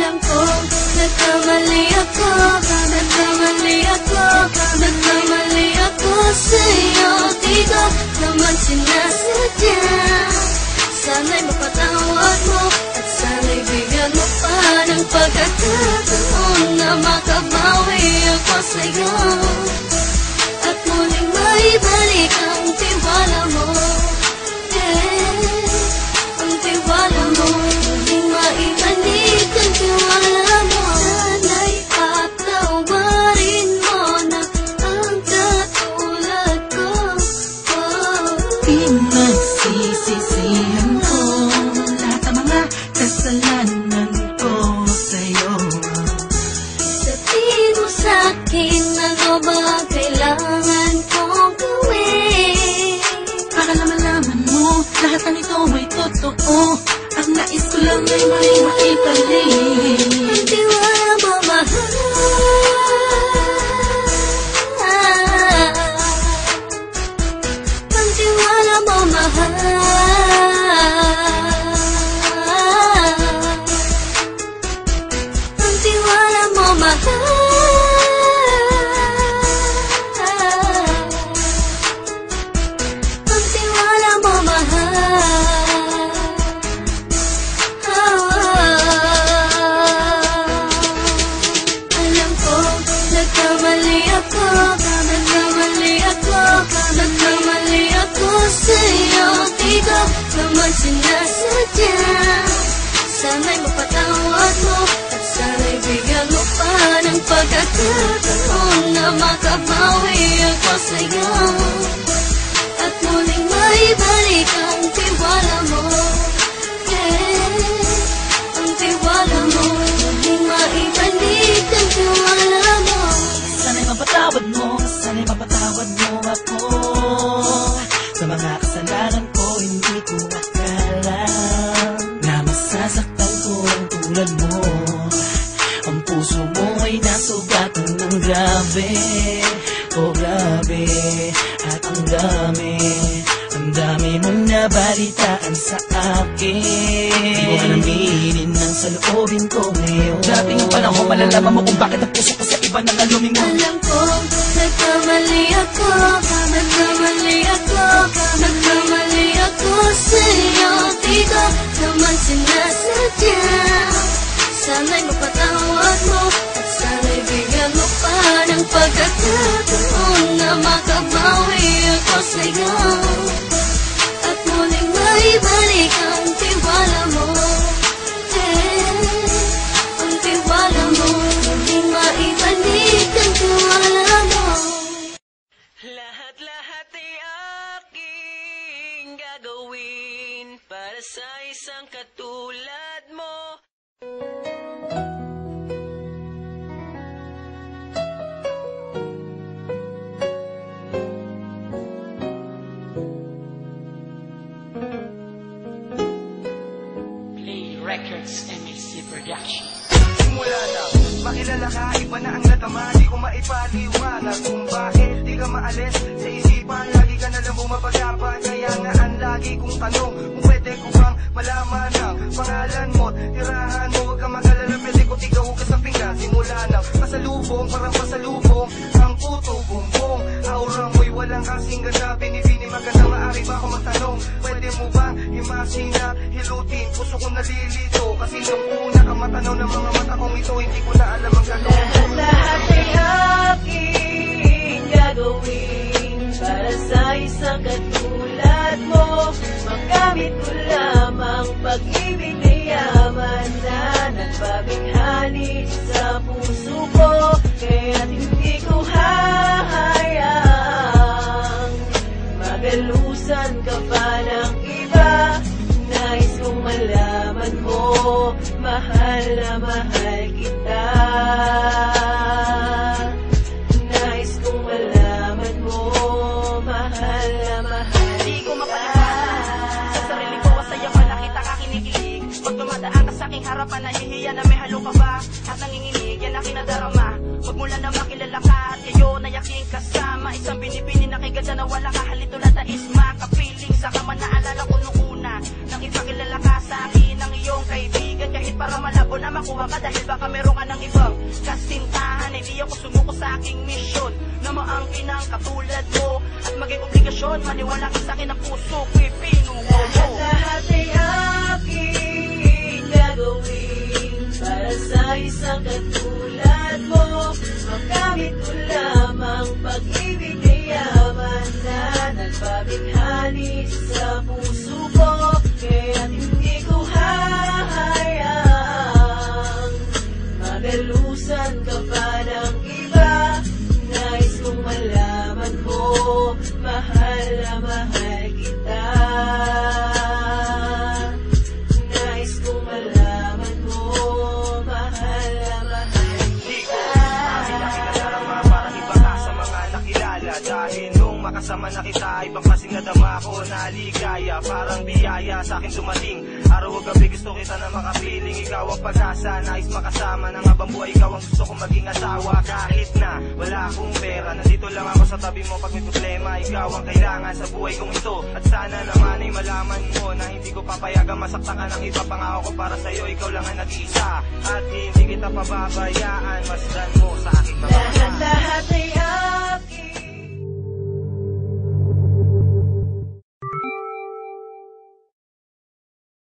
Alam ko, nagkamali ako, nagkamali ako, nagkamali ako sa'yo. Di ko naman sinasadya. Sana'y mapatawad mo at sana'y bigyan mo pa ng pagkakataon na makabawi ako sa'yo at muling maibalik ang tiwala mo. Ang tiwala mo, muling maibalik ang tiwala mo. Sana'y patawarin mo na ang katulad ko. Pinagsisisihan ko lahat ng mga kasalanan ko sa'yo. Sabihin mo sa'kin ano ba kailangan kong gawin Para malaman mo lahat ng ito ay totoo. Ang nais ko lang ay may maibalik ang tiwala mo, mahal. Ang tiwala mo, mahal. Ang tiwala mo, mahal. Ang tiwala mo, mahal. Alam ko, nagkamali ako, nagkamali ako, nagkamali ako sa'yo. Di ko naman sinasadya. Sana'y mapatawad mo at sana'y bigyan mo pa ng pagkakataon na makabawi ako sa'yo at muling maibalik ang tiwala mo. Ang tiwala mo, muling maibalik ang tiwala mo. Sana'y mapatawad mo, sana'y mapatawad mo ako sa mga kasalanan ko. Hindi ko akala na masasaktan ko ang tulad mo. Ang puso mo ay nasugatan ng grabe, oh grabe. At ang dami mong nabalitaan sa akin. Di mo alaminin ang saloobin ko ngayon. Dating panahon malalaman mo kung bakit ang puso ko sa iba nang alumingon. Alam ko, nagkamali ako, nagkamali ako, nagkamali ako sa'yo. Di ko naman sinasadya. Sana'y mapatawad mo at sana'y bigyan mo pa ng pagkakataon na makabawi ako sa'yo at muling maibalik ang tiwala mo. Ang tiwala mo, muling maibalik ang tiwala mo. Lahat-lahat ay aking gagawin para sa isang katulad mo. Play Records MSC Production. Simula na, makilala ka, iba na ang natama. Di ko maipaliwanag kung bakit di ka maalis sa isipan. Lagi ka na lang bumabagapan, kaya nga ang lagi kong tanong kung pwede ko bang malaman ang pangalan mo, tirahan mo. Huwag ka mag-alala, pwede ko tigaw ka sa pinggan. Simula na, pasalubong, parang pasalubong ang puto bumbong. Aura mo'y walang kasing ganda, binibini maganda. Maaari ba ako magtanong, pwede mo bang himasin at hilutin? Puso ko nalilito, kasi nung una ka matanaw ng mga mata kong ito, hindi ko na alam ang gagawin. Lahat ay aking gagawin para sa isang katulad mo. Magamit ko lamang pag-ibig na yaman na nagpabighani sa puso ko. Kaya't hindi ko hahayang magalusan ka pa ng iba. Nais kong malaman mo, mahal na mahal kita. Nais kong malaman mo, mahal na mahal kita. Di ko mapalagay sa sarili ko, masaya pa nakita ka kinikilig. Pag dumadaan ka sa aking harapan, nahihiya na may halo ka ba? At nanginginig, yan ang kinadarama. Magmula na makilala ka at ngayon ay aking kasama. Isang binibini na kay ganda na wala ka halito na tais makapiling. Saka man naalala ko nung una nang ipakilala ka sa akin ng iyong kaibigan. Kahit para malabo na makuha ka dahil baka meron ka ng ibang kasintahan. Hindi ako sumuko sa aking misyon na maangkin ang katulad mo at maging obligasyon. Maniwala ka sa akin ang puso ko'y pinuho mo. Lahat ay aking gagawin para sa isang katulad mo. Makamit ko lamang pag-ibig na yaman na nagpabighani sa puso ko. Kaya't hindi ko hahayaang magalusan ka pa ng iba. Nais kong malaman mo, mahal na mahal kita. Nais kong malaman mo, mahal na mahal kita. Aking nakinadarama parang iba ka sa mga nakilala. Dahil nung makasama na kita, ibang klaseng nadama ko na ligaya. Parang biyaya sa akin dumating. Araw o gabi gusto kita na makapiling. Ikaw ang pag-asa, nais makasama ng habang buhay. Ikaw ang gusto kong maging asawa. Kahit na wala akong pera, nandito lang ako sa tabi mo pag may problema. Ikaw ang kailangan sa buhay kong ito. At sana naman ay malaman mo na hindi ko papayagang masaktan ka ng iba. Pangako ko para sa'yo, ikaw lang ang nag-iisa. At hindi kita pababayaan, masdan mo sa